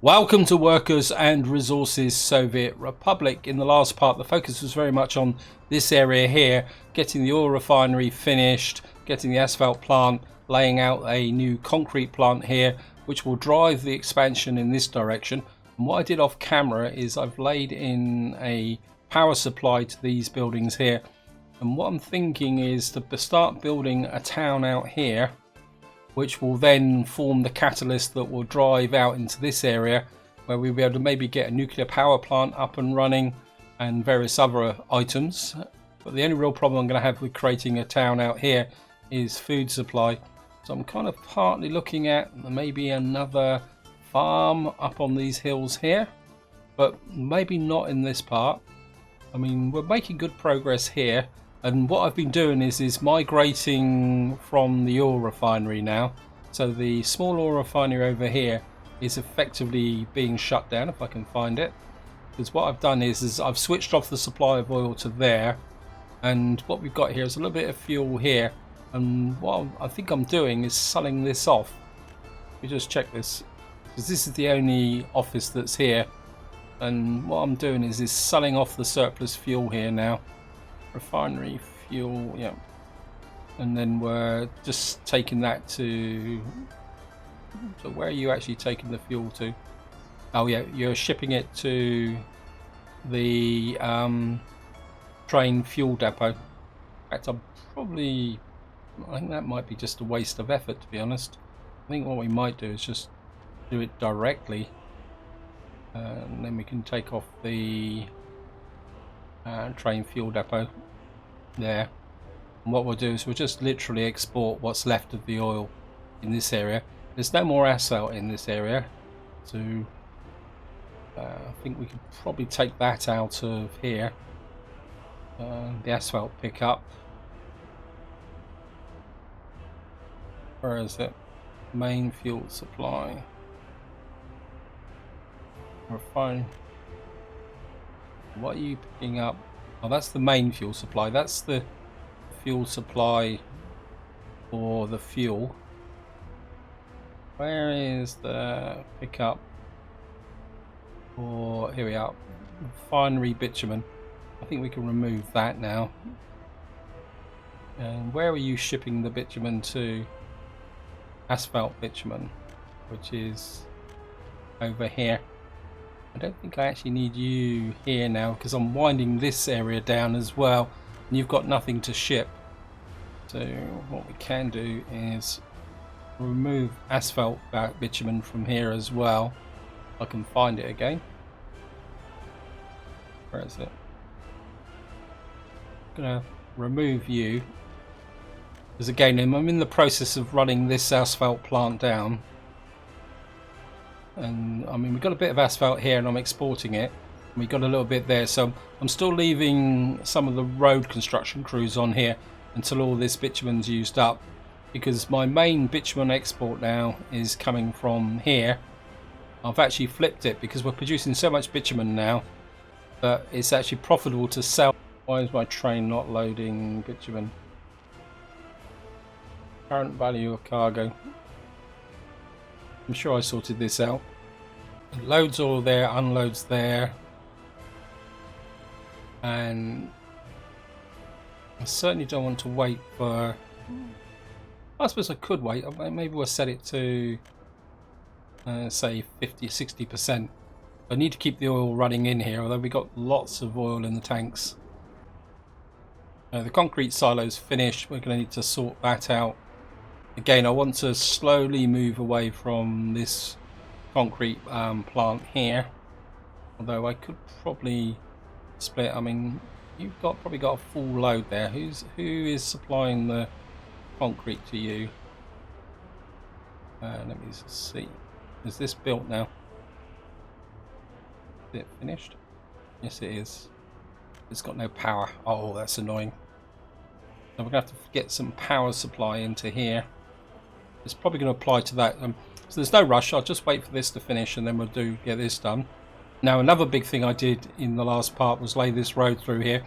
Welcome to Workers and Resources Soviet Republic. In the last part, the focus was very much on this area here, getting the oil refinery finished, getting the asphalt plant, laying out a new concrete plant here, which will drive the expansion in this direction. And what I did off camera is I've laid in a power supply to these buildings here. And what I'm thinking is to start building a town out here, which will then form the catalyst that will drive out into this area where we'll be able to maybe get a nuclear power plant up and running and various other items. But the only real problem I'm going to have with creating a town out here is food supply. So I'm kind of partly looking at maybe another farm up on these hills here, but maybe not in this part. I mean, we're making good progress here. And what I've been doing is migrating from the oil refinery now. So the small oil refinery over here is effectively being shut down, if I can find it. Because what I've done is I've switched off the supply of oil to there. And what we've got here is a little bit of fuel here. And what I think I'm doing is selling this off. Let me just check this. Because this is the only office that's here. And what I'm doing is selling off the surplus fuel here now. Refinery fuel, yeah, and then we're just taking that to. So where are you actually taking the fuel to? Oh yeah, you're shipping it to the train fuel depot. In fact, I think that might be just a waste of effort, to be honest. I think what we might do is just do it directly, and then we can take off the train fuel depot there. And what we'll do is we'll just literally export what's left of the oil in this area. There's no more asphalt in this area, so I think we could probably take that out of here. The asphalt pickup. Where is it? Main fuel supply. Refine. What are you picking up? Oh, that's the main fuel supply. That's the fuel supply for the fuel. Where is the pickup? Or here we are. Refinery bitumen. I think we can remove that now. And where are you shipping the bitumen to? Asphalt bitumen, which is over here. I don't think I actually need you here now because I'm winding this area down as well and you've got nothing to ship. So what we can do is remove asphalt bitumen from here as well. I can find it again. Where is it? I'm gonna remove you because again I'm in the process of running this asphalt plant down. And I mean, we've got a bit of asphalt here and I'm exporting it. And we've got a little bit there, so I'm still leaving some of the road construction crews on here until all this bitumen's used up, because my main bitumen export now is coming from here. I've actually flipped it because we're producing so much bitumen now that it's actually profitable to sell. Why is my train not loading bitumen? Current value of cargo. I'm sure I sorted this out. It loads all there, unloads there. And I certainly don't want to wait for... I suppose I could wait. Maybe we'll set it to say 50-60%. I need to keep the oil running in here, although we've got lots of oil in the tanks. The concrete silo's finished. We're going to need to sort that out. Again, I want to slowly move away from this concrete plant here. Although I could probably split. I mean, you've probably got a full load there. Who is supplying the concrete to you? Let me see. Is this built now? Is it finished? Yes, it is. It's got no power. Oh, that's annoying. So we're going to have to get some power supply into here. It's probably going to apply to that. So there's no rush. I'll just wait for this to finish and then we'll get this done. Now another big thing I did in the last part was lay this road through here.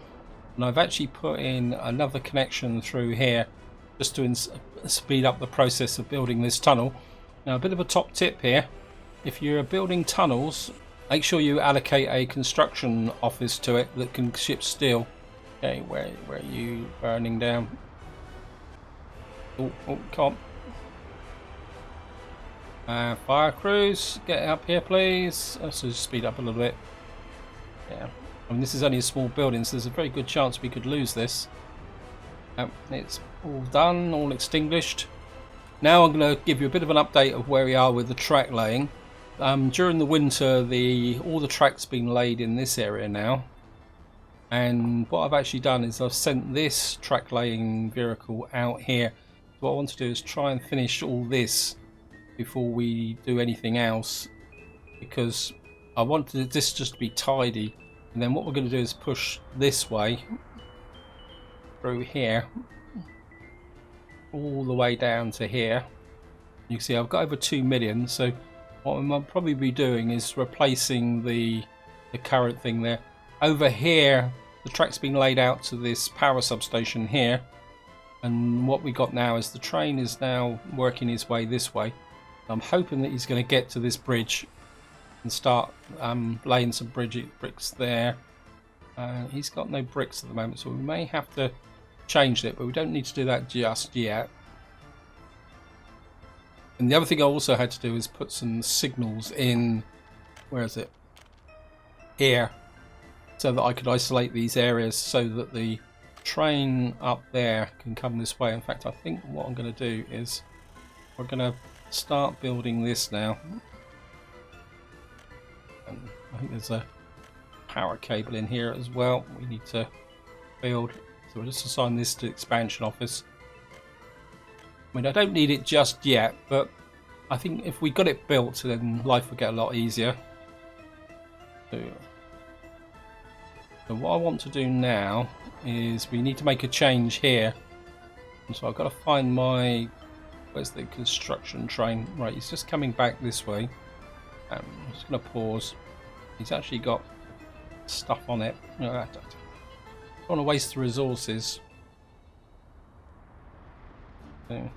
And I've actually put in another connection through here just to speed up the process of building this tunnel. Now a bit of a top tip here. if you're building tunnels, make sure you allocate a construction office to it that can ship steel. Okay, where are you burning down? Oh, come on. Fire crews, get up here please. Let's just speed up a little bit. Yeah, I mean this is only a small building, so there's a very good chance we could lose this. It's all done, all extinguished. Now I'm going to give you a bit of an update of where we are with the track laying. During the winter, all the track's been laid in this area now. And what I've actually done is I've sent this track laying vehicle out here. What I want to do is try and finish all this before we do anything else, because I want this just to be tidy. And then what we're going to do is push this way through here all the way down to here. You can see I've got over 2 million, so what I'll probably be doing is replacing the current thing there. Over here the track's been laid out to this power substation here, and what we got now is the train is now working his way this way. I'm hoping that he's going to get to this bridge and start laying some bricks there. He's got no bricks at the moment, so we may have to change it, but we don't need to do that just yet. And the other thing I also had to do is put some signals in, where is it? Here, so that I could isolate these areas so that the train up there can come this way. In fact, I think what I'm going to do is we're going to start building this now. And I think there's a power cable in here as well we need to build. So we'll just assign this to expansion office. I mean, I don't need it just yet, but I think if we got it built, then life would get a lot easier. So what I want to do now is we need to make a change here. And so I've got to find my... Where's the construction train? Right, he's just coming back this way. I'm just going to pause. He's actually got stuff on it. No, I don't want to waste the resources. Okay.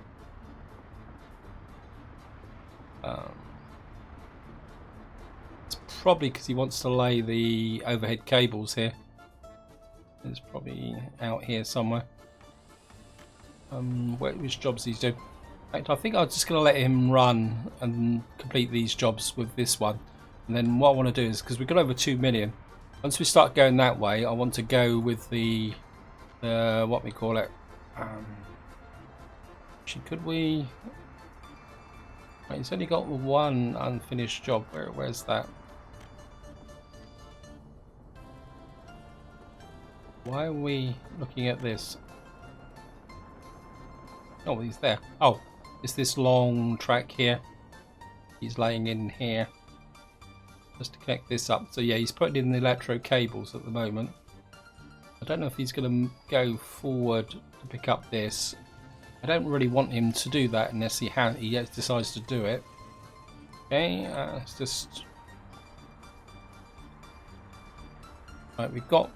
It's probably because he wants to lay the overhead cables here. It's probably out here somewhere. Which jobs he's doing? In fact, I think I'm just going to let him run and complete these jobs with this one. And then what I want to do is, because we've got over 2 million, once we start going that way, I want to go with the what we call it. Actually, could we? Right, he's only got one unfinished job. Where's that? Why are we looking at this? Oh, he's there. Oh, it's this long track here. He's laying in here just to connect this up. So yeah, he's putting in the electro cables at the moment. I don't know if he's going to go forward to pick up this. I don't really want him to do that unless he decides to do it. Okay, let's just... Right, we've got...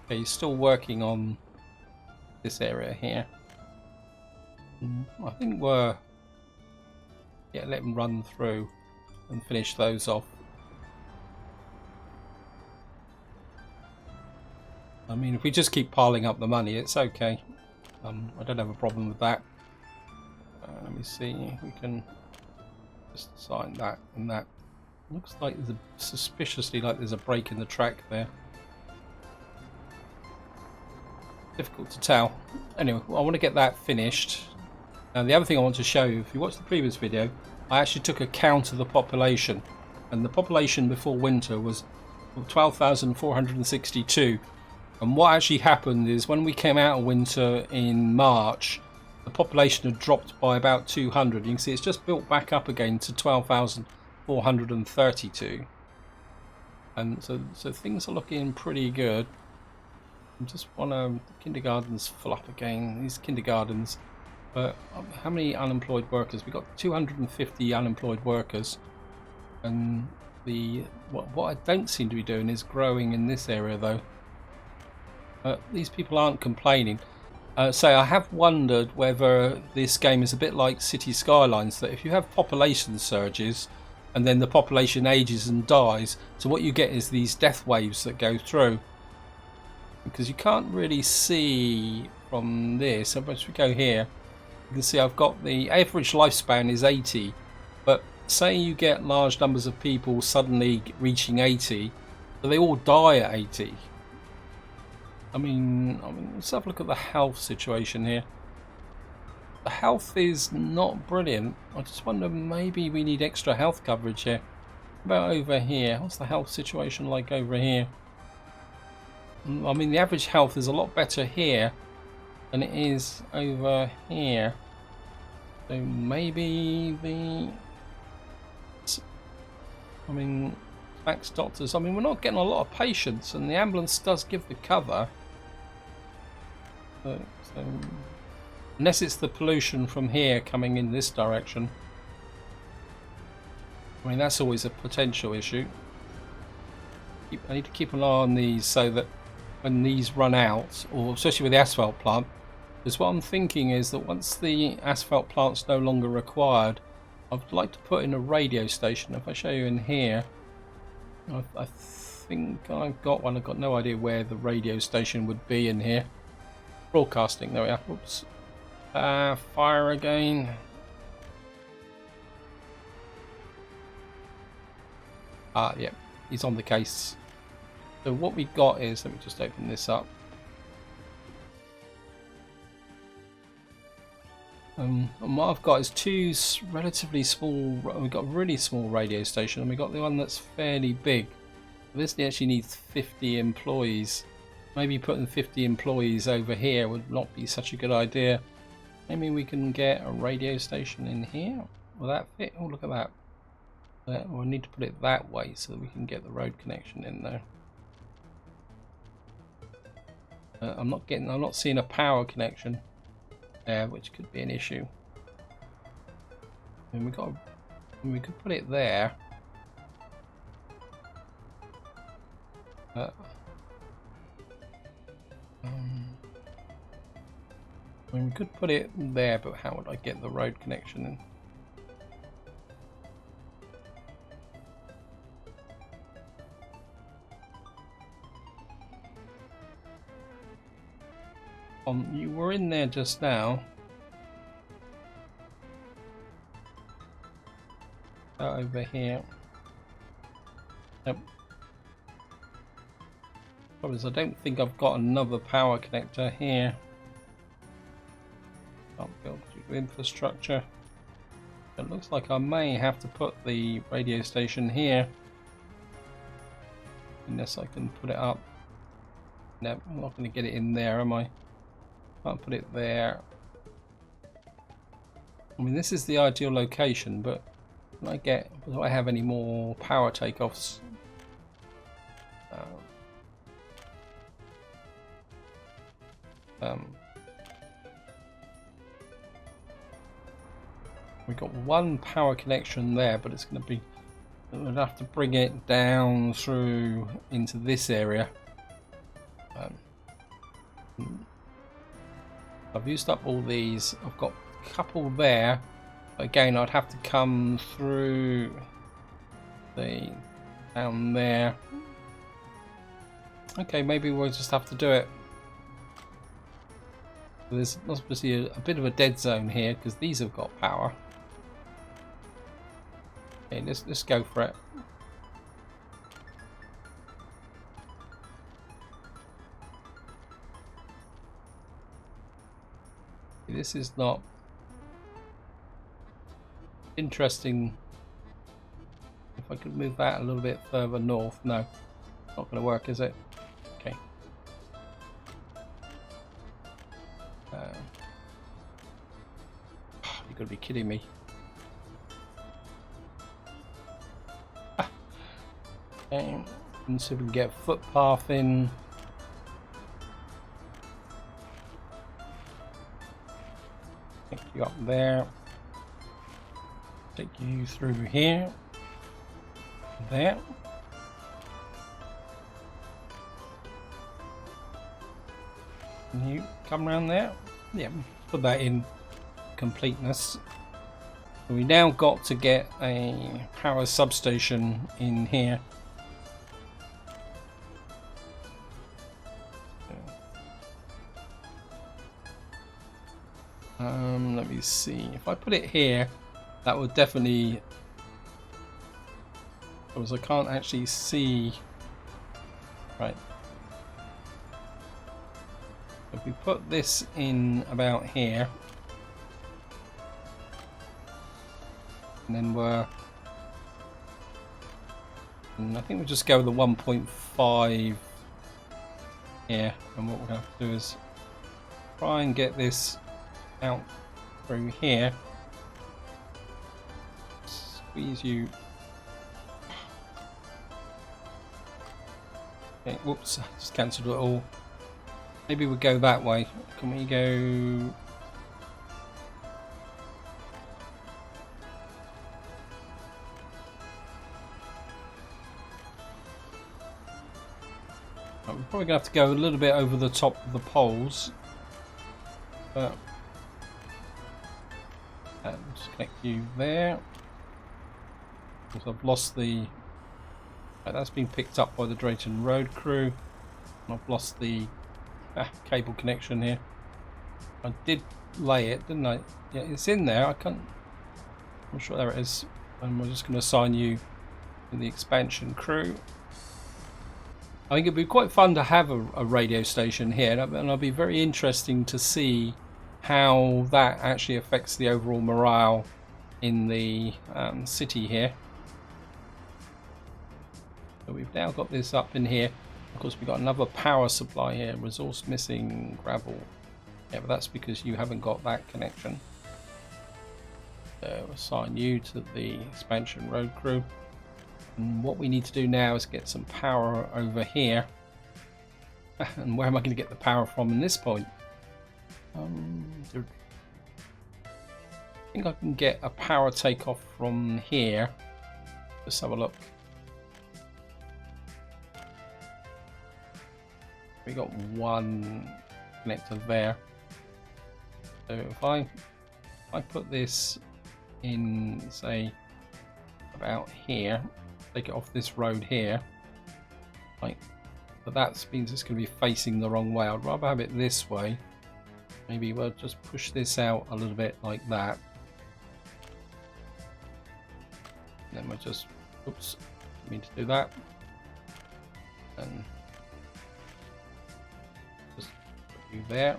Okay, he's still working on this area here. I think we're... Yeah, let him run through and finish those off. I mean, if we just keep piling up the money, it's okay. I don't have a problem with that. Let me see if we can just assign that and that. Looks like there's suspiciously like there's a break in the track there. Difficult to tell. Anyway, I want to get that finished. Now the other thing I want to show you, if you watched the previous video, I actually took a count of the population, and the population before winter was 12,462. And what actually happened is when we came out of winter in March, the population had dropped by about 200. You can see it's just built back up again to 12,432. And so things are looking pretty good. I just want to... Kindergarten's full up again. These kindergartens. But how many unemployed workers? We've got 250 unemployed workers. And what I don't seem to be doing is growing in this area though. These people aren't complaining. So I have wondered whether this game is a bit like City Skylines, that if you have population surges and then the population ages and dies, so what you get is these death waves that go through. Because you can't really see from this. So once we go here, you can see I've got the average lifespan is 80, but say you get large numbers of people suddenly reaching 80, so they all die at 80. I mean, let's have a look at the health situation here. The health is not brilliant. I just wonder, maybe we need extra health coverage here. What about over here? What's the health situation like over here? I mean, the average health is a lot better here than it is over here. So maybe max doctors. I mean, we're not getting a lot of patients, and the ambulance does give the cover. So, unless it's the pollution from here coming in this direction. I mean, that's always a potential issue. I need to keep an eye on these so that when these run out, or especially with the asphalt plant, because what I'm thinking is that once the asphalt plant's no longer required, I'd like to put in a radio station. If I show you in here, I think I've got one. I've got no idea where the radio station would be in here. Broadcasting, there we are. Oops. Fire again. Yeah, he's on the case. So what we got is, let me just open this up. And what I've got is two relatively small. We've got a really small radio station, and we've got the one that's fairly big. This actually needs 50 employees. Maybe putting 50 employees over here would not be such a good idea. Maybe we can get a radio station in here. Will that fit? Oh, look at that. We'll need to put it that way so that we can get the road connection in there. I'm not seeing a power connection there, which could be an issue. And we could put it there. We could put it there, but how would I get the road connection in? You were in there just now. Over here. Yep. Problem is, I don't think I've got another power connector here. Can't build infrastructure. It looks like I may have to put the radio station here. Unless I can put it up. No, I'm not going to get it in there, am I? Can't put it there. I mean, this is the ideal location, but do I have any more power takeoffs? We've got one power connection there, but it's going to be, we'll have to bring it down through into this area. I've used up all these. I've got a couple there. Again, I'd have to come through down there. Okay, maybe we'll just have to do it. There's obviously a bit of a dead zone here because these have got power. Okay, let's go for it. This is not interesting. If I could move that a little bit further north. No, not going to work, is it? Okay. You've got to be kidding me. Okay. And see if we can get a footpath in. Take you up there. Take you through here. There. Can you come around there? Yeah, put that in completeness. So we now got to get a power substation in here. Let me see. If I put it here, that would definitely, because I can't actually see. Right. If we put this in about here, and then and I think we'll just go with the 1.5 here, and what we're going to have to do is try and get this out through here. Squeeze you. Okay, whoops, I just cancelled it all. Maybe we'll go that way. Can we go? We're probably going to have to go a little bit over the top of the poles. But just connect you there. Because I've lost the. Right, that's been picked up by the Drayton Road crew. And I've lost the cable connection here. I did lay it, didn't I? Yeah, it's in there. I can't. I'm sure there it is. And we're just going to assign you to the expansion crew. I think it'd be quite fun to have a radio station here, and it'll be very interesting to see how that actually affects the overall morale in the city here. So we've now got this up in here. Of course, we've got another power supply here. Resource missing, gravel. Yeah, but that's because you haven't got that connection. So assign you to the expansion road crew. And what we need to do now is get some power over here. And where am I going to get the power from in this point? I think I can get a power takeoff from here. Let's have a look. We got one connector there. So if I put this in, say, about here, take it off this road here, right? But that means it's going to be facing the wrong way. I'd rather have it this way. Maybe we'll just push this out a little bit like that. And then we'll just, oops, I mean to do that. And just put you there.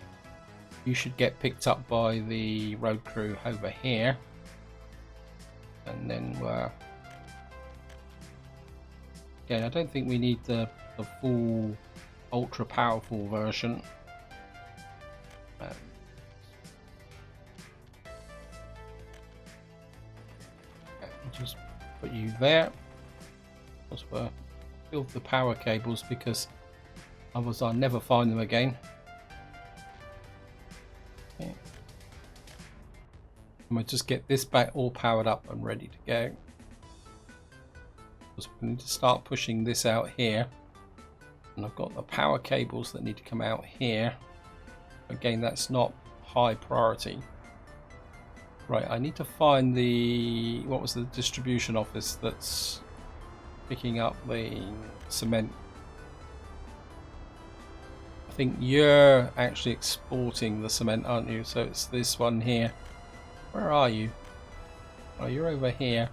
You should get picked up by the road crew over here. And then we're... Again, I don't think we need the full ultra powerful version. Just put you there. Because we'll build the power cables, because otherwise I'll never find them again. Okay. And we'll just get this back all powered up and ready to go. Because we need to start pushing this out here. And I've got the power cables that need to come out here. Again, that's not high priority. Right, I need to find the, what was the distribution office that's picking up the cement. I think you're actually exporting the cement, aren't you? So it's this one here. Where are you? Oh, you're over here.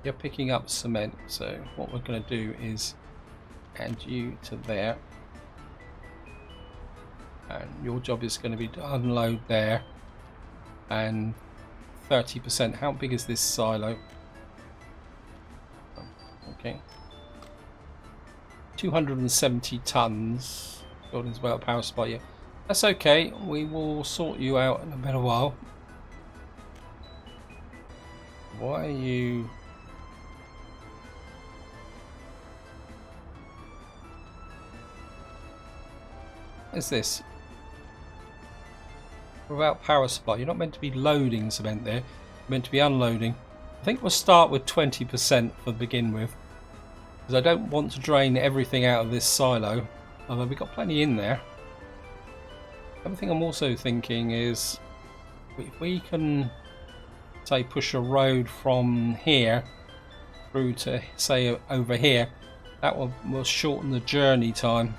You're picking up cement. So what we're going to do is add you to there. And your job is going to be to unload there. And 30%. How big is this silo? Okay. 270 tons. Buildings without power supply. Yeah. That's okay. We will sort you out in a better while. Why are you... What is this? Without power supply. You're not meant to be loading cement there. You're meant to be unloading. I think we'll start with 20% to begin with. Because I don't want to drain everything out of this silo. Although we've got plenty in there. The other thing I'm also thinking is if we can, say, push a road from here through to, say, over here, that will shorten the journey time.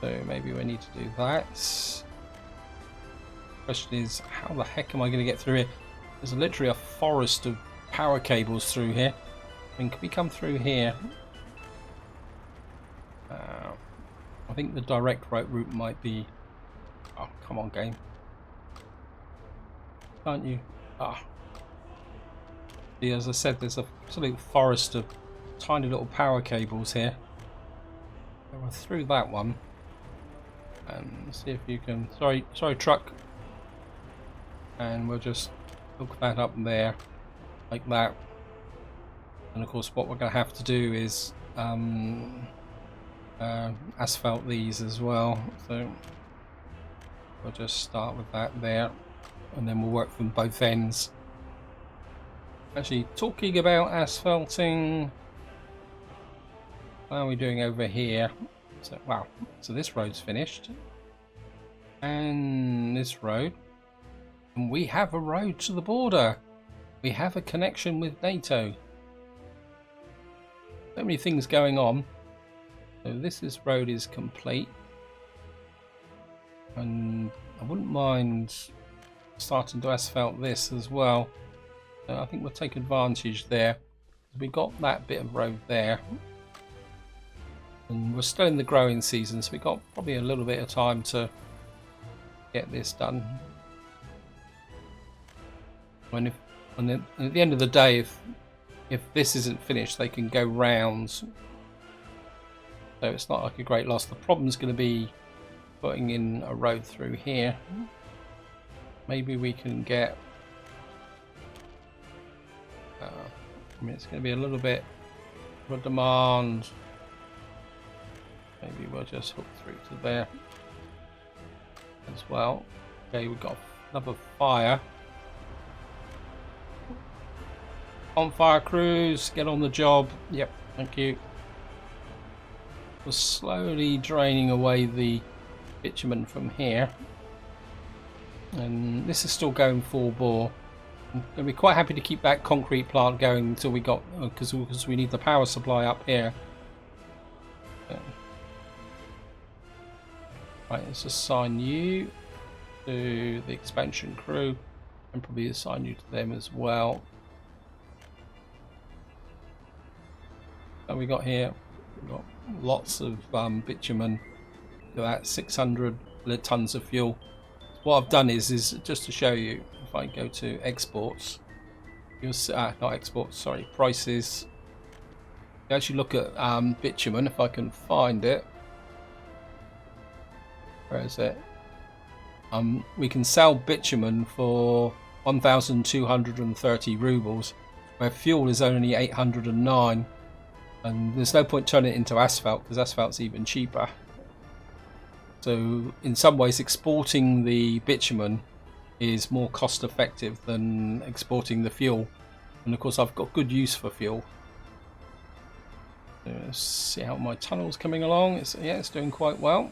So maybe we need to do that. Question is, how the heck am I going to get through here? There's literally a forest of power cables through here. I mean, can we come through here? I think the direct route might be... Oh, come on, game. Can't you? Ah. See, as I said, there's a absolute forest of tiny little power cables here. So we're through that one. And see if you can... Sorry, truck. And we'll just hook that up there, like that. And of course, what we're going to have to do is asphalt these as well. So we'll just start with that there, and then we'll work from both ends. Actually, talking about asphalting, how are we doing over here? So, wow, so this road's finished, and this road, and we have a road to the border. We have a connection with NATO. So many things going on. So this road is complete, and I wouldn't mind starting to asphalt this as well. So I think we'll take advantage there. We got that bit of road there, and we're still in the growing season, so we got probably a little bit of time to get this done. And at the end of the day, if this isn't finished, they can go round. So it's not like a great loss. The problem's going to be putting in a road through here. Maybe we can get... I mean, it's going to be a little bit of a demand. Maybe we'll just hook through to there as well. Okay, we've got another fire. On fire crews, get on the job. Yep, thank you. We're slowly draining away the bitumen from here, and this is still going full bore. I'm going to be quite happy to keep that concrete plant going until we got, because we need the power supply up here. Right, let's assign you to the expansion crew, and probably assign you to them as well. So we got here, we've got lots of bitumen. Look at that, 600 tons of fuel. What I've done is just to show you, if I go to exports, you'll see, not exports, sorry, prices. You actually look at bitumen, if I can find it. Where is it? We can sell bitumen for 1,230 rubles, where fuel is only 809. And there's no point turning it into asphalt, because asphalt's even cheaper. So in some ways, exporting the bitumen is more cost effective than exporting the fuel. And of course, I've got good use for fuel. Let's see how my tunnel's coming along. It's doing quite well.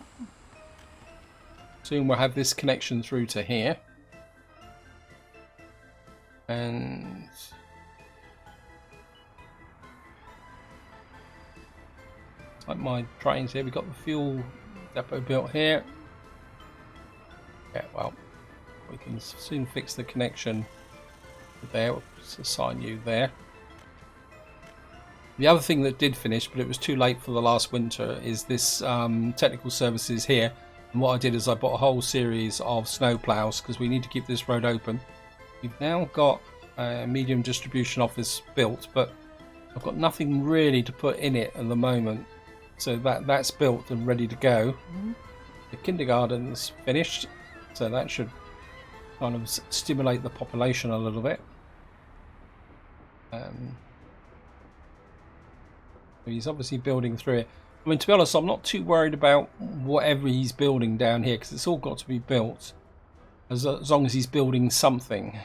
Soon we'll have this connection through to here. And like my trains here, we've got the fuel depot built here. Yeah, well, we can soon fix the connection there. We'll just assign you there. The other thing that did finish, but it was too late for the last winter, is this technical services here. And what I did is I bought a whole series of snow plows, because we need to keep this road open. We've now got a medium distribution office built, but I've got nothing really to put in it at the moment. So that's built and ready to go. The kindergarten's finished, so that should kind of stimulate the population a little bit. He's obviously building through it. I mean, to be honest, I'm not too worried about whatever he's building down here, because it's all got to be built, as long as he's building something.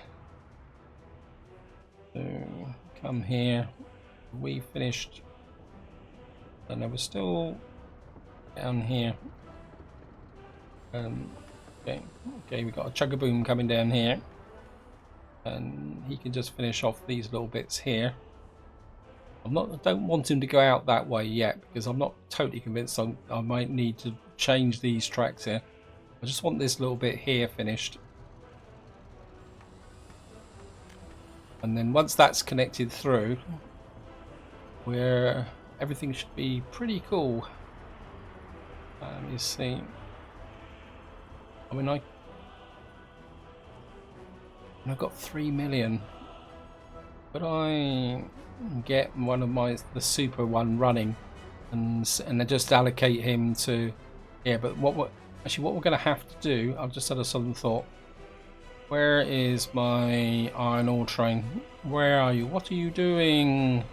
So come here. We finished. And we're still down here. Okay, we've got a chug-a-boom coming down here. And he can just finish off these little bits here. I don't want him to go out that way yet, because I'm not totally convinced I might need to change these tracks here. I just want this little bit here finished. And then once that's connected through, where everything should be pretty cool. Let me see. I mean, I've got 3 million. Could I get one of the super one running and then just allocate him to here? But what we're going to have to do, I've just had a sudden thought. Where is my iron ore train? Where are you? What are you doing?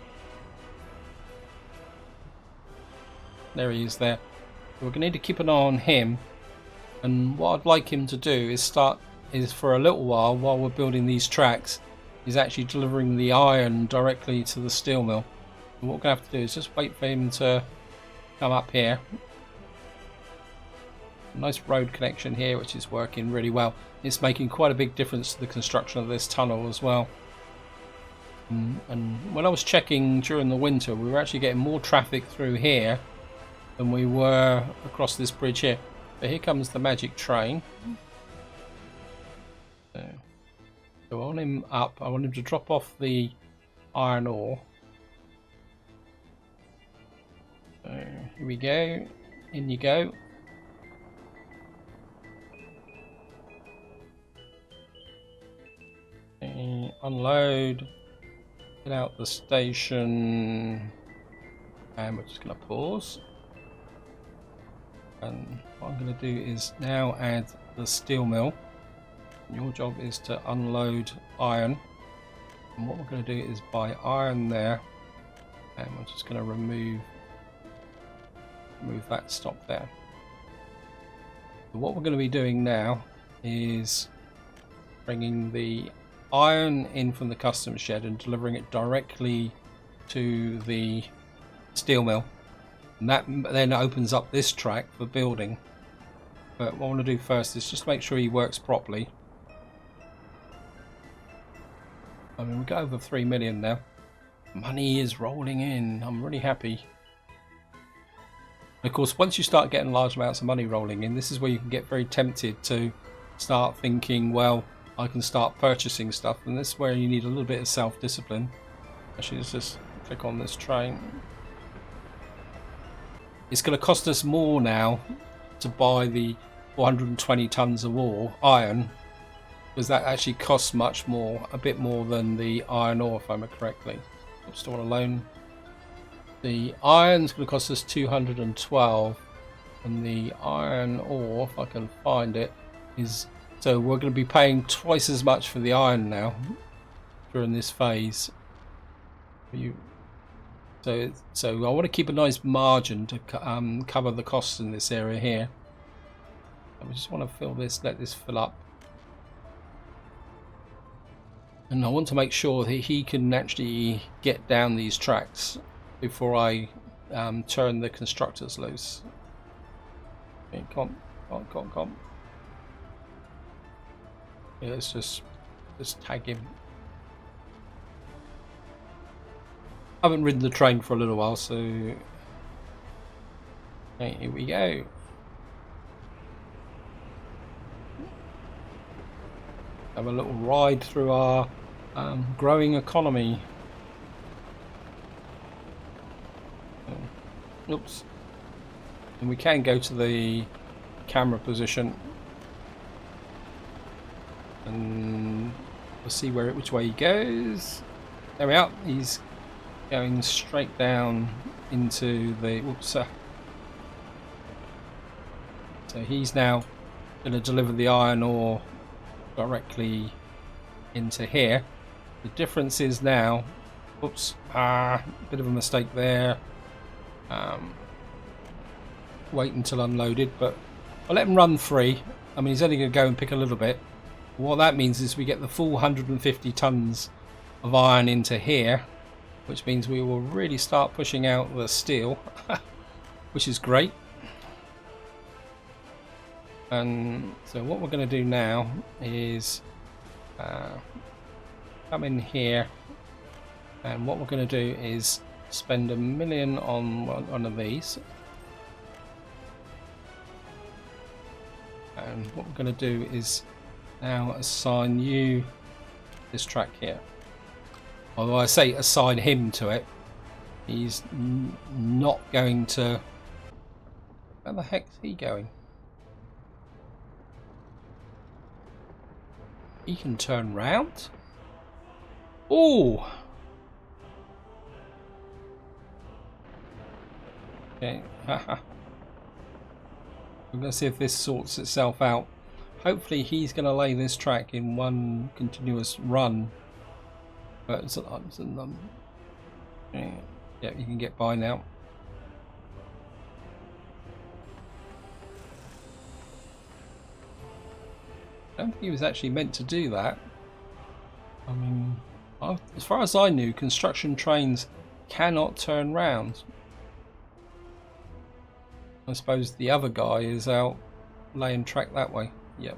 There he is there. We're going to need to keep an eye on him. And what I'd like him to do is for a little while we're building these tracks, is actually delivering the iron directly to the steel mill. And what we're going to have to do is just wait for him to come up here. Nice road connection here, which is working really well. It's making quite a big difference to the construction of this tunnel as well. And when I was checking during the winter, we were actually getting more traffic through here than we were across this bridge here. But here comes the magic train. So I want him up. I want him to drop off the iron ore. So here we go. In you go. Unload. Get out the station. And we're just going to pause. And what I'm going to do is now add the steel mill. Your job is to unload iron. And what we're going to do is buy iron there. And we're just going to remove that stop there. So what we're going to be doing now is bringing the iron in from the customs shed and delivering it directly to the steel mill. And that then opens up this track for building. But what I want to do first is just make sure he works properly. I mean, we got over 3 million now. Money is rolling in. I'm really happy. And of course, once you start getting large amounts of money rolling in, this is where you can get very tempted to start thinking, well, I can start purchasing stuff. And this is where you need a little bit of self-discipline. Actually, let's just click on this train. It's going to cost us more now to buy the 420 tons of iron, because that actually costs much more, a bit more than the iron ore, if I remember correctly. Store alone. The iron's going to cost us 212, and the iron ore, if I can find it, is, so we're going to be paying twice as much for the iron now during this phase. So I want to keep a nice margin to cover the costs in this area here. I just want to fill this, let this fill up. And I want to make sure that he can actually get down these tracks before I turn the constructors loose. Okay, come on. Yeah, let's just tag him. I haven't ridden the train for a little while, so okay, here we go. Have a little ride through our growing economy. Oops. And we can go to the camera position and we'll see which way he goes. There we are. He's going straight down into the so he's now going to deliver the iron ore directly into here. The difference is now, bit of a mistake there. Wait until unloaded, but I'll let him run free. I mean, he's only going to go and pick a little bit. What that means is we get the full 150 tons of iron into here, which means we will really start pushing out the steel, which is great. And so what we're going to do now is come in here, and what we're going to do is spend $1 million on one of these. And what we're going to do is now assign you this track here. Although I say assign him to it, he's not going to... Where the heck's he going? He can turn round? Oh! Okay, haha. We're going to see if this sorts itself out. Hopefully he's going to lay this track in one continuous run. But yeah, you can get by now. I don't think he was actually meant to do that. I mean, as far as I knew, construction trains cannot turn round. I suppose the other guy is out laying track that way. Yep.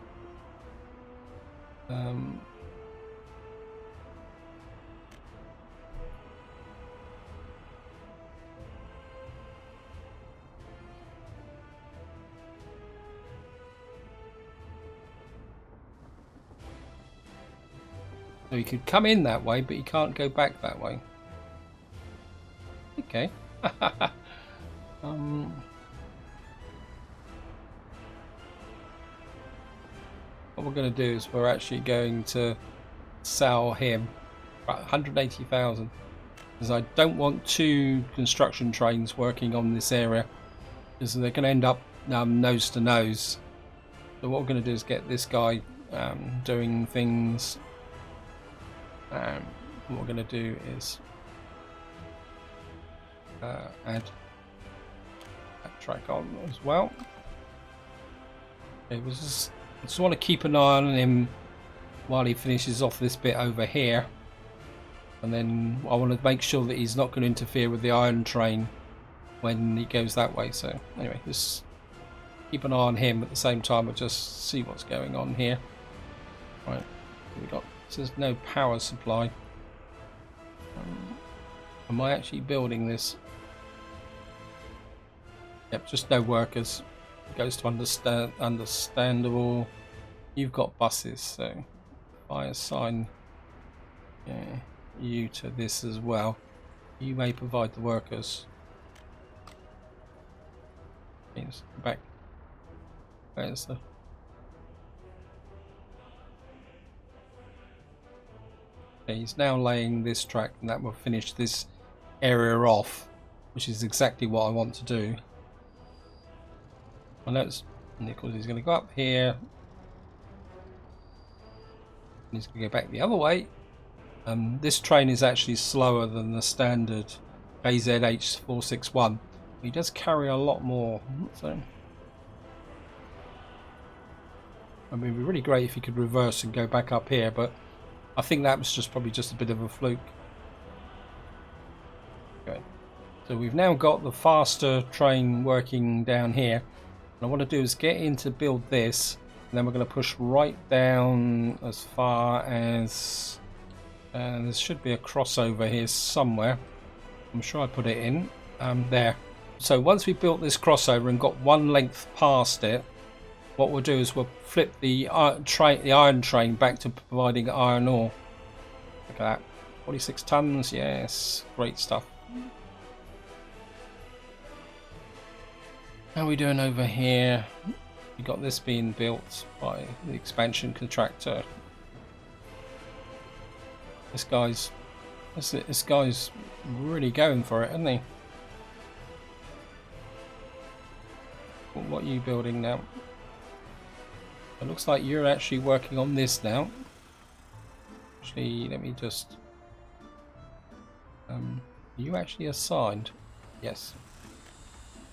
So he could come in that way, but he can't go back that way. Okay. What we're going to do is we're actually going to sell him 180,000, because I don't want two construction trains working on this area, because they're going to end up nose to nose. So what we're going to do is get this guy doing things. What we're going to do is add that track on as well. Okay, I just want to keep an eye on him while he finishes off this bit over here, and then I want to make sure that he's not going to interfere with the iron train when he goes that way. So anyway, just keep an eye on him at the same time, and just see what's going on here. Right, we got, it says no power supply. Am I actually building this? Yep, just no workers. It goes to understandable. You've got buses, so if I assign you to this as well, you may provide the workers. Let's go back. Where's the... Okay, he's now laying this track, and that will finish this area off, which is exactly what I want to do. I know it's Nichols. He's going to go up here. And he's going to go back the other way. This train is actually slower than the standard EDK80 He does carry a lot more. So, I mean, it'd be really great if he could reverse and go back up here, but I think that was probably just a bit of a fluke. Okay, so we've now got the faster train working down here. What I want to do is get in to build this, and then we're going to push right down as far as... and there should be a crossover here somewhere. I'm sure I put it in. There. So once we built this crossover and got one length past it, what we'll do is we'll flip the iron train back to providing iron ore. Look at that. 46 tons. Yes. Great stuff. How are we doing over here? We got this being built by the expansion contractor. This guy's really going for it, isn't he? What are you building now? It looks like you're actually working on this now. Actually, let me just... are you actually assigned? Yes.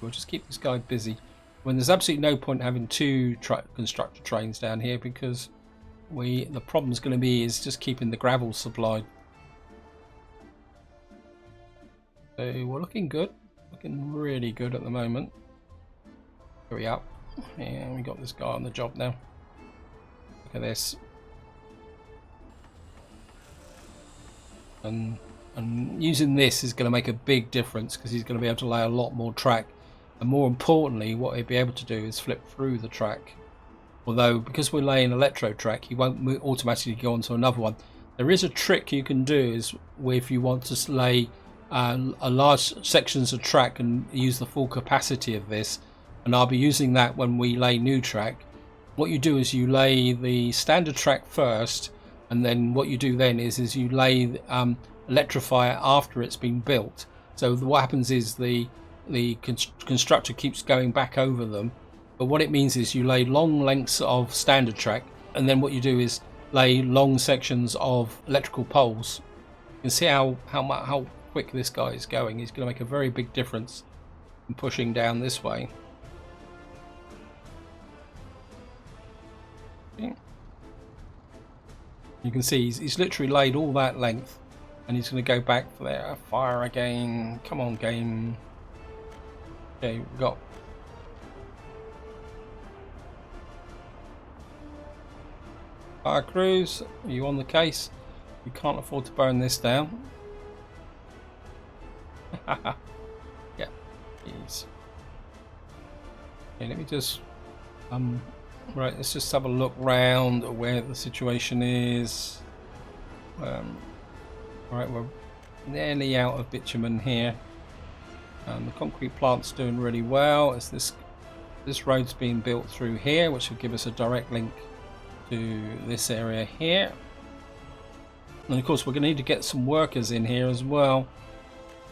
We'll just keep this guy busy. When there's absolutely no point having two constructor trains down here, because the problem's going to be is just keeping the gravel supplied. So we're looking good, looking really good at the moment. Hurry up. Yeah, we got this guy on the job now. Look at this. And using this is going to make a big difference because he's going to be able to lay a lot more track. And more importantly, what he'll be able to do is flip through the track. Although, because we're laying electro track, he won't automatically go onto another one. There is a trick you can do is if you want to lay a large sections of track and use the full capacity of this, and I'll be using that when we lay new track. What you do is you lay the standard track first, and then what you do then is you lay electrify it after it's been built. So what happens is the constructor keeps going back over them, but what it means is you lay long lengths of standard track, and then what you do is lay long sections of electrical poles. You can see how quick this guy is going. He's going to make a very big difference in pushing down this way. Okay. You can see he's literally laid all that length, and he's going to go back for there. Fire again. Come on, game. Okay, we've got fire crews. Are you on the case? You can't afford to burn this down. Yeah, please. Okay, let me just right, let's just have a look round at where the situation is. Right, we're nearly out of bitumen here. The concrete plant's doing really well. As this road's being built through here, which will give us a direct link to this area here. And of course, we're going to need to get some workers in here as well.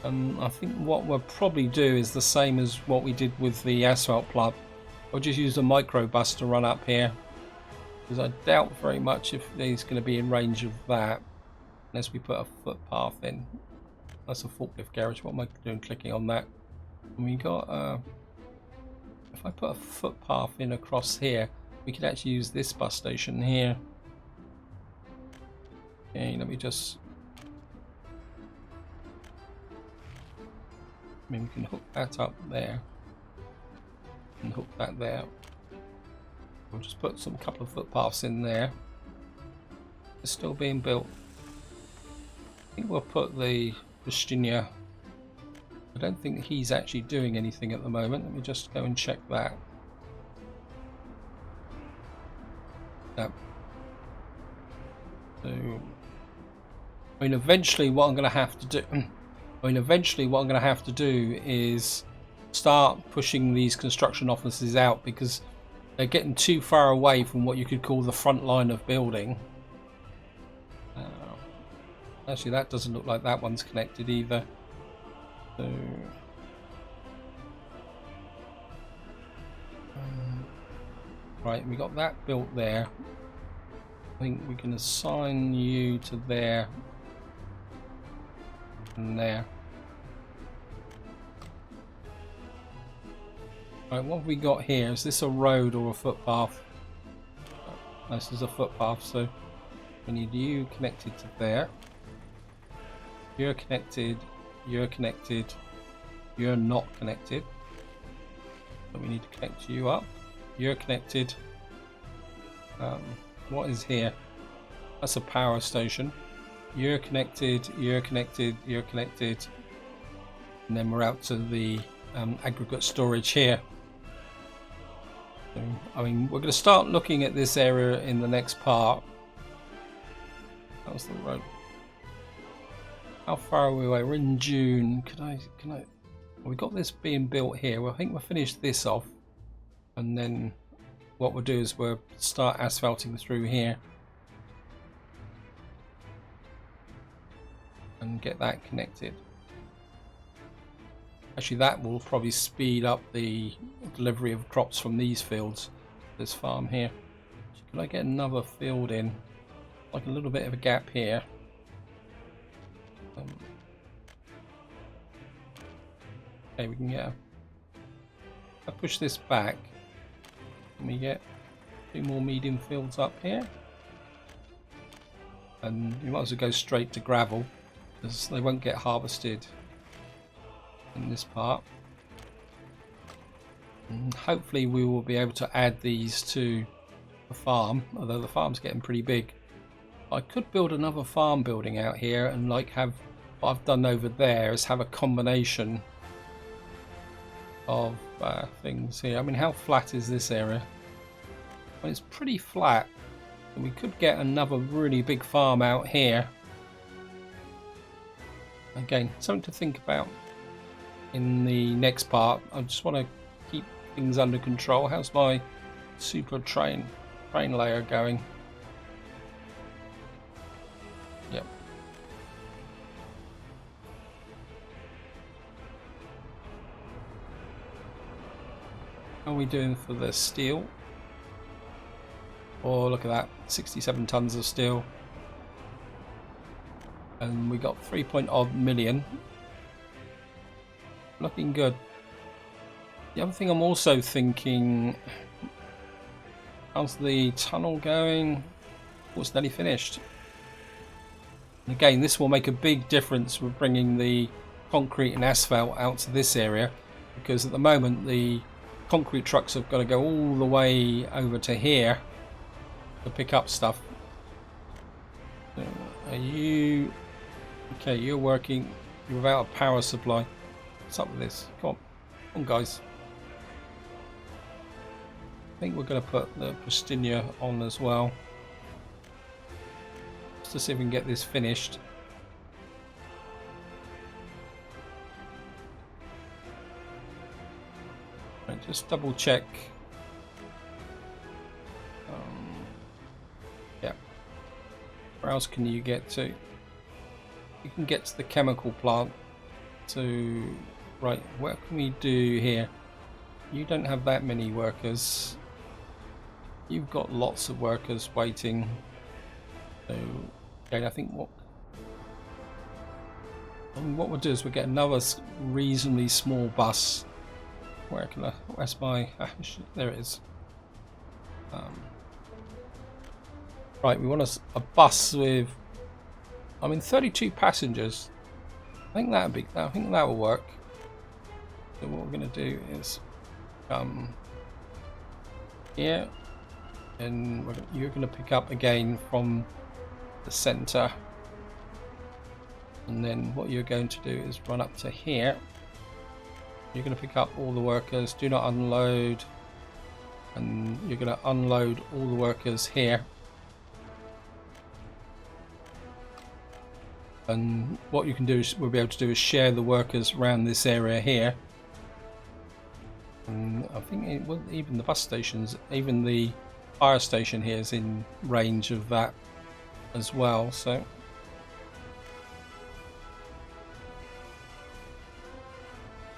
I think what we'll probably do is the same as what we did with the asphalt plant. I'll just use a micro bus to run up here, because I doubt very much if he's going to be in range of that unless we put a footpath in. That's a forklift garage. What am I doing clicking on that? And we got if I put a footpath in across here, we could actually use this bus station here. Okay, let me just, I mean, we can hook that up there and hook that there. We'll just put some couple of footpaths in there. It's still being built. I think we'll put the Virginia. I don't think he's actually doing anything at the moment. Let me just go and check that. Yep. So, I mean, eventually what I'm going to have to do, is start pushing these construction offices out, because they're getting too far away from what you could call the front line of building. Actually, that doesn't look like that one's connected either. So, right, we got that built there. I think we can assign you to there and there. Right, what have we got here? Is this a road or a footpath? This is a footpath, so we need you connected to there. You're connected, you're connected, you're not connected. So we need to connect you up. You're connected. What is here? That's a power station. You're connected, you're connected, you're connected. And then we're out to the aggregate storage here. So, I mean, we're going to start looking at this area in the next part. That was the road. How far are we away? We're in June. Can I? Well, we got this being built here. Well, I think we'll finish this off, and then what we'll do is we'll start asphalting through here and get that connected. Actually, that will probably speed up the delivery of crops from these fields, this farm here. Can I get another field in? Like a little bit of a gap here. Okay, we can get I push this back, and we get 2 more medium fields up here, and you might as well go straight to gravel because they won't get harvested in this part. And hopefully we will be able to add these to the farm, although the farm's getting pretty big. I could build another farm building out here and like have what I've done over there is have a combination of things here. I mean, how flat is this area? Well, it's pretty flat. And we could get another really big farm out here. Again, something to think about in the next part. I just want to keep things under control. How's my super train layer going? Yep. How are we doing for the steel? Oh, look at that, 67 tons of steel. And we got 3.odd million. Looking good. The other thing I'm also thinking, how's the tunnel going? Oh, it's nearly finished. And again, this will make a big difference with bringing the concrete and asphalt out to this area, because at the moment the concrete trucks have got to go all the way over to here to pick up stuff. So are you okay? You're working. You're without a power supply. What's up with this? Come on, guys. I think we're going to put the Pristina on as well, just to see if we can get this finished. Right, just double check. Yeah. Where else can you get to? You can get to the chemical plant. So, right, what can we do here? You don't have that many workers. You've got lots of workers waiting. So, okay, I think what we'll do is we'll get another reasonably small bus. Where can I? Where's my? There it is. Right, we want a bus with, I mean, 32 passengers. I think that'd be. I think that will work. So what we're going to do is come here, and you're going to pick up again from the center, and then what you're going to do is run up to here. You're going to pick up all the workers. Do not unload, and you're going to unload all the workers here. And what you can do is we'll be able to do is share the workers around this area here. And I think even the bus stations, even the fire station here is in range of that as well. So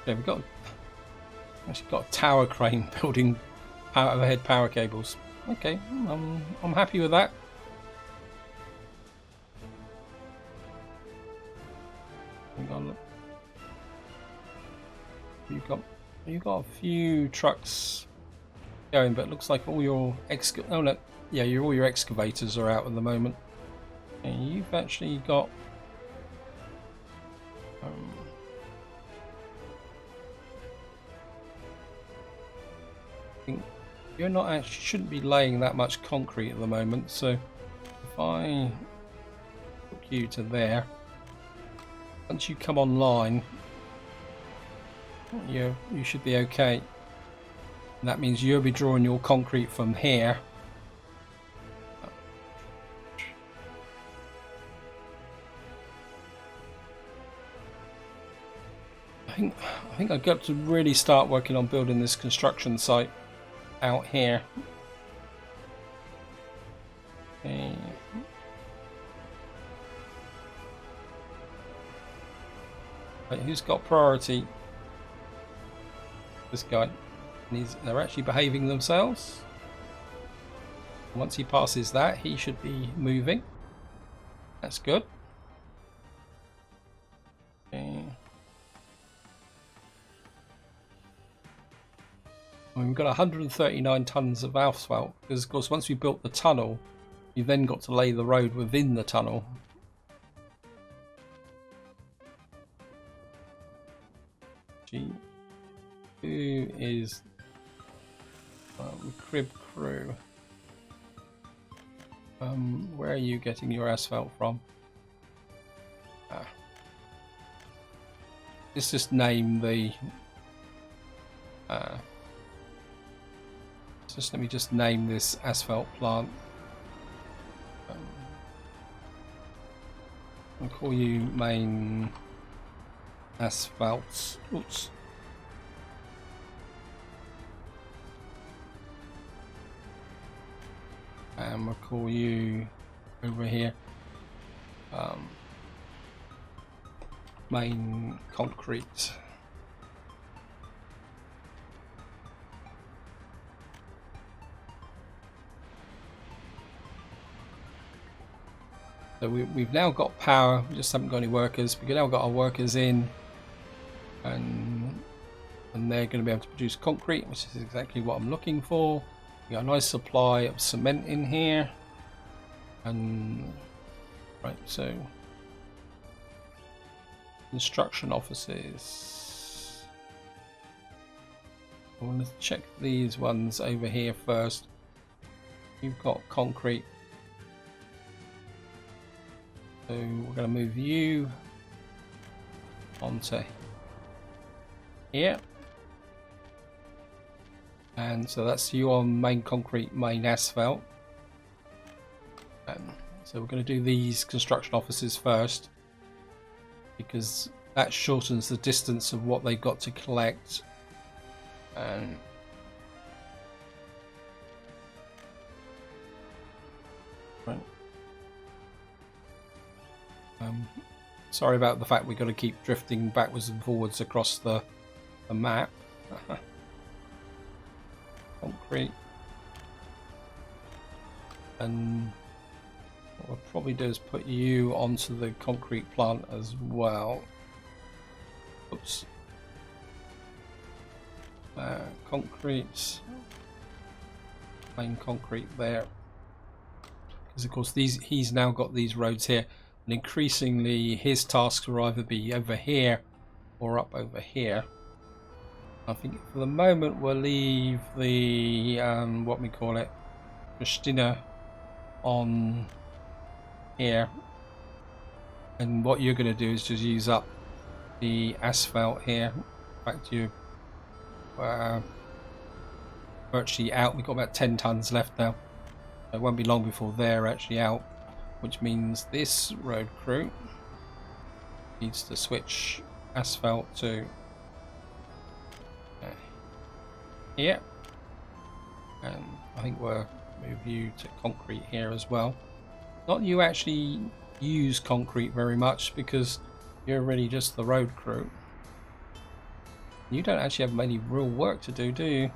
yeah, we've actually got a tower crane building overhead power cables. Okay, I'm happy with that. You've got a few trucks going, but it looks like all your all your excavators are out at the moment, and you've actually got I think you're not actually shouldn't be laying that much concrete at the moment. So if I hook you to there, once you come online, you should be okay. And that means you'll be drawing your concrete from here. I think I've got to really start working on building this construction site out here. Okay. Right, who's got priority? This guy. They're actually behaving themselves. Once he passes that, he should be moving. That's good. Okay. We've got 139 tons of asphalt because, of course, once we built the tunnel, you then got to lay the road within the tunnel. Who is Crib crew. Where are you getting your asphalt from? Let's just name the. Let me just name this asphalt plant. I'll call you main asphalt. Oops. And we'll call you over here main concrete. So we've now got power, we just haven't got any workers. We've now got our workers in, and they're going to be able to produce concrete, which is exactly what I'm looking for. We got a nice supply of cement in here, and right, so construction offices. I want to check these ones over here first. You've got concrete. So we're going to move you onto here, and so that's you on main concrete, main asphalt. So we're going to do these construction offices first, because that shortens the distance of what they've got to collect. And right. Sorry about the fact we've got to keep drifting backwards and forwards across the map. Concrete. And what we'll probably do is put you onto the concrete plant as well. Oops. Concrete. Plain concrete there. Because of course he's now got these roads here. And increasingly his tasks will either be over here or up over here. I think for the moment we'll leave the what we call it, Christina, on here, and what you're going to do is just use up the asphalt here. In fact, you virtually out. We've got about 10 tons left now. It won't be long before they're actually out, which means this road crew needs to switch asphalt to here, and I think we'll move you to concrete here as well. Not that you actually use concrete very much, because you're really just the road crew. You don't actually have any real work to do you?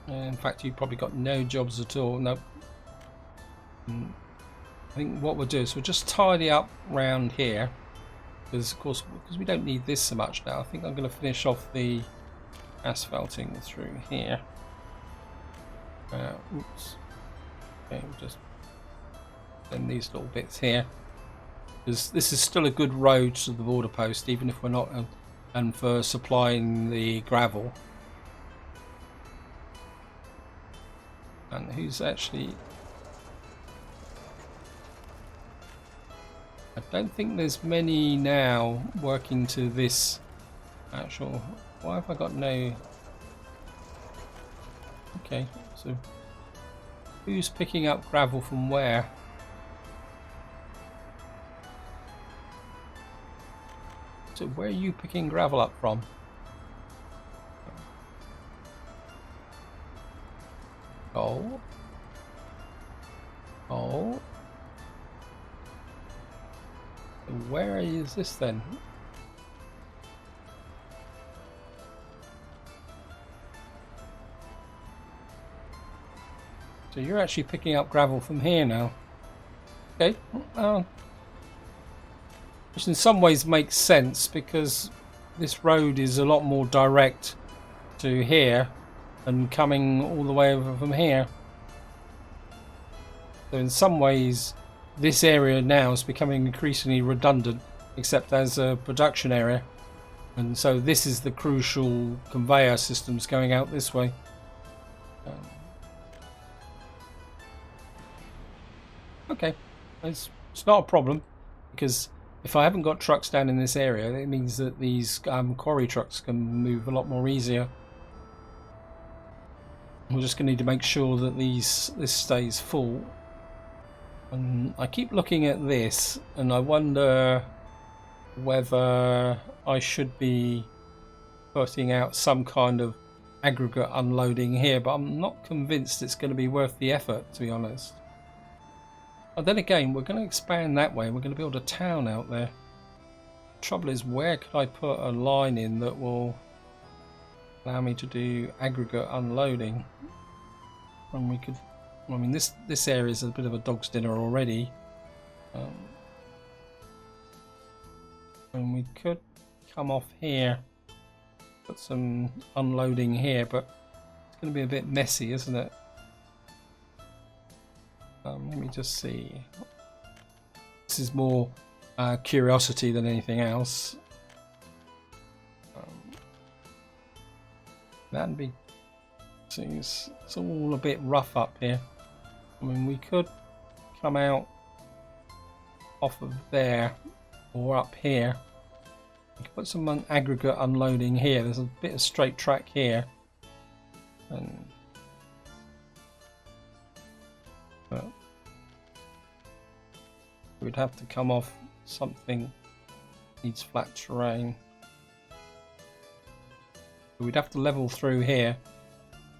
In fact, you've probably got no jobs at all. Nope. I think what we'll do is we'll just tidy up round here, because of course, because we don't need this so much now. I think I'm going to finish off the asphalting through here. Oops. Okay, we'll just send these little bits here, because this is still a good road to the border post, even if we're not, and for supplying the gravel. And who's actually... I don't think there's many now working to this actual... Why have I got no... Okay, so who's picking up gravel from where? So where are you picking gravel up from? Oh. Oh. Where is this then? So you're actually picking up gravel from here now. Okay. Which in some ways makes sense, because this road is a lot more direct to here than coming all the way over from here. So in some ways this area now is becoming increasingly redundant, except as a production area. And so this is the crucial conveyor systems going out this way. Okay, it's not a problem, because if I haven't got trucks down in this area, it means that these quarry trucks can move a lot more easier. We're just going to need to make sure that this stays full. And I keep looking at this, and I wonder whether I should be putting out some kind of aggregate unloading here, but I'm not convinced it's going to be worth the effort, to be honest. But then again, we're going to expand that way. We're going to build a town out there. The trouble is, where could I put a line in that will allow me to do aggregate unloading? And we could, I mean, this area is a bit of a dog's dinner already. And we could come off here, put some unloading here, but it's going to be a bit messy, isn't it? Let me just see. This is more curiosity than anything else. That'd be. See, it's all a bit rough up here. I mean, we could come out off of there or up here. We could put some aggregate unloading here. There's a bit of straight track here, and we'd have to come off something needs flat terrain. We'd have to level through here.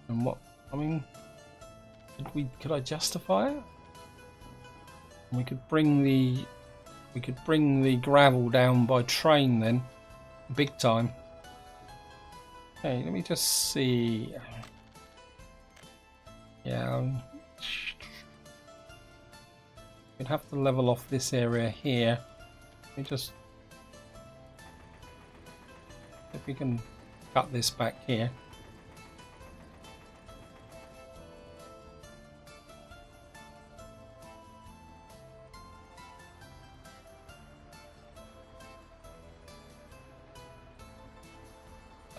And what, I mean, could I justify it? We could bring the gravel down by train then, big time. Okay, let me just see. Yeah, we'd have to level off this area here. Let me just, if we can cut this back here.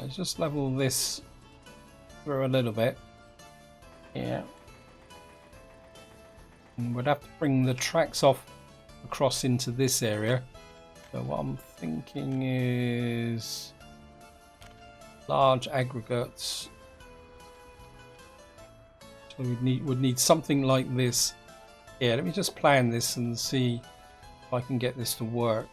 Let's just level this through a little bit. Yeah. And we'd have to bring the tracks off across into this area. So what I'm thinking is large aggregates. So would need something like this. Yeah, let me just plan this and see if I can get this to work.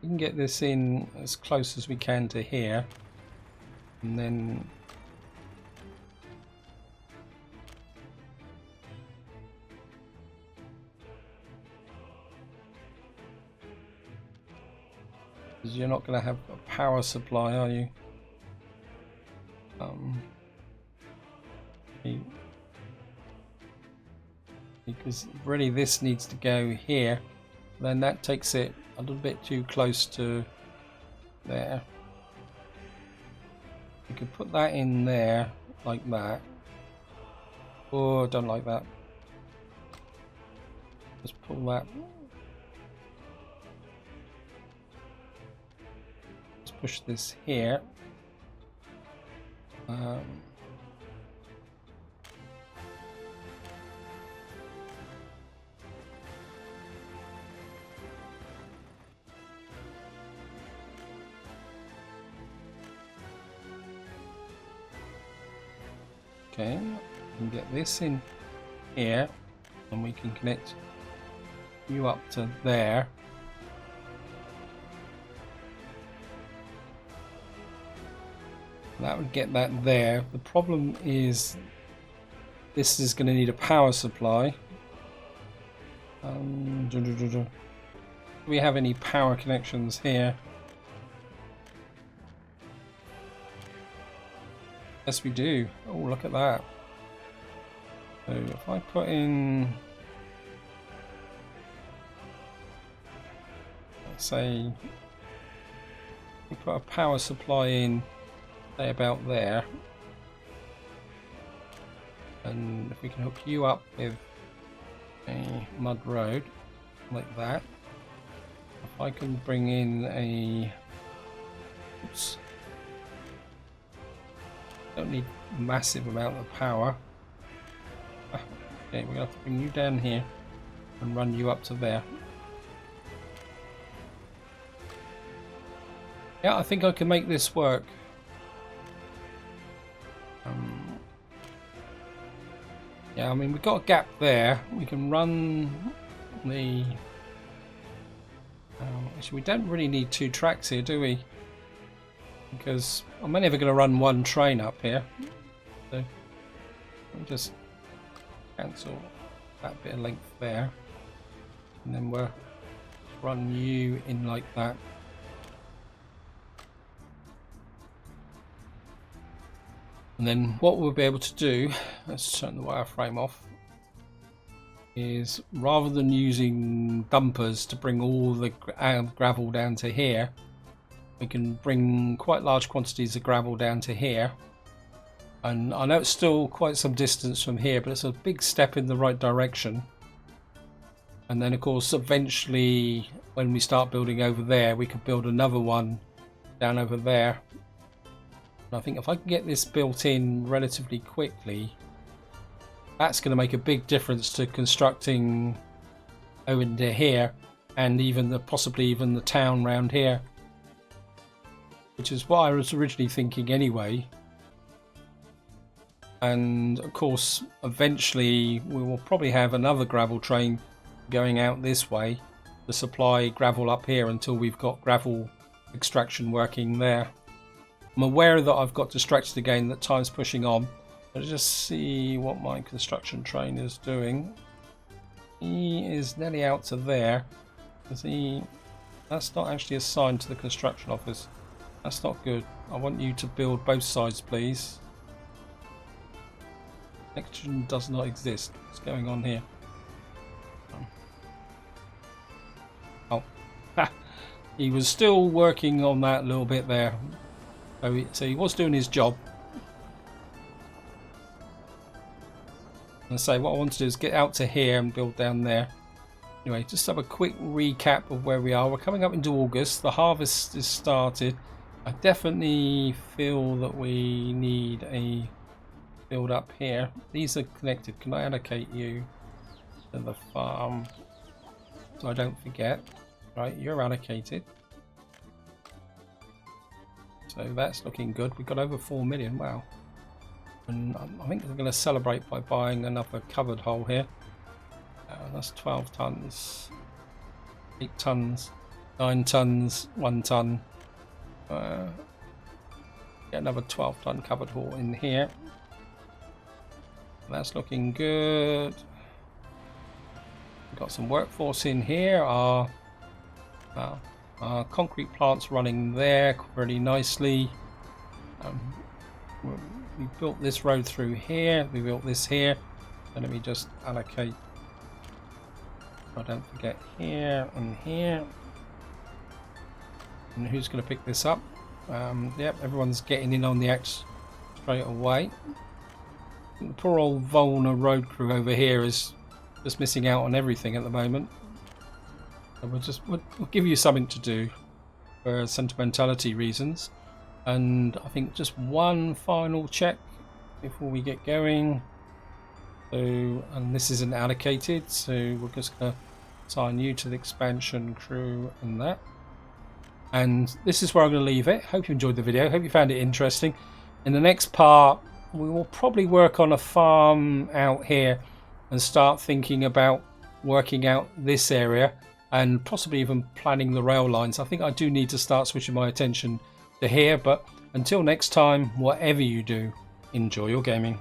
We can get this in as close as we can to here, and then because you're not going to have a power supply, are you? Because really this needs to go here, then that takes it a little bit too close to there. You could put that in there like that. Oh, I don't like that. Just pull that. Let's push this here. Okay, we can get this in here, and we can connect you up to there. That would get that there. The problem is this is going to need a power supply. Do we have any power connections here? Yes, we do. Oh, look at that. So if I put in, let's say, we put a power supply in, say about there, and if we can hook you up with a mud road like that. If I can bring in a, oops, don't need a massive amount of power. Okay, we're gonna have to bring you down here and run you up to there. Yeah, I think I can make this work. Yeah, I mean, we've got a gap there. We can run the... actually, we don't really need 2 tracks here, do we? Because I'm only ever going to run 1 train up here. So we'll just cancel that bit of length there. And then we'll run you in like that. And then what we'll be able to do, let's turn the wireframe off, is rather than using dumpers to bring all the gravel down to here, we can bring quite large quantities of gravel down to here. And I know it's still quite some distance from here, but it's a big step in the right direction. And then of course eventually when we start building over there, we could build another one down over there. I think if I can get this built in relatively quickly, that's going to make a big difference to constructing over into here, and even possibly even the town round here, which is what I was originally thinking anyway. And of course eventually we will probably have another gravel train going out this way to supply gravel up here until we've got gravel extraction working there. I'm aware that I've got distracted again, that time's pushing on. Let's just see what my construction train is doing. He is nearly out to there. That's not actually assigned to the construction office. That's not good. I want you to build both sides, please. Connection does not exist. What's going on here? Oh. He was still working on that little bit there. So he was doing his job. And so what I want to do is get out to here and build down there. Anyway, just have a quick recap of where we are. We're coming up into August. The harvest is started. I definitely feel that we need a build up here. These are connected. Can I allocate you to the farm so I don't forget? Right, you're allocated. So that's looking good. We've got over 4 million. Wow. And I think we're going to celebrate by buying another covered hole here. That's 12 tons. 8 tons. 9 tons. 1 ton. Get another 12 ton covered hole in here. That's looking good. We've got some workforce in here. Our concrete plant's running there really nicely. We built this road through here. We built this here. And let me just allocate. I don't forget here and here. And who's going to pick this up? Yep, everyone's getting in on the axe straight away. The poor old Volna road crew over here is just missing out on everything at the moment. So we'll give you something to do for sentimentality reasons. And I think just one final check before we get going. So, and this isn't allocated, so we're just going to assign you to the expansion crew and that. And this is where I'm going to leave it. Hope you enjoyed the video. Hope you found it interesting. In the next part, we will probably work on a farm out here and start thinking about working out this area and possibly even planning the rail lines. I think I do need to start switching my attention to here, but until next time, whatever you do, enjoy your gaming.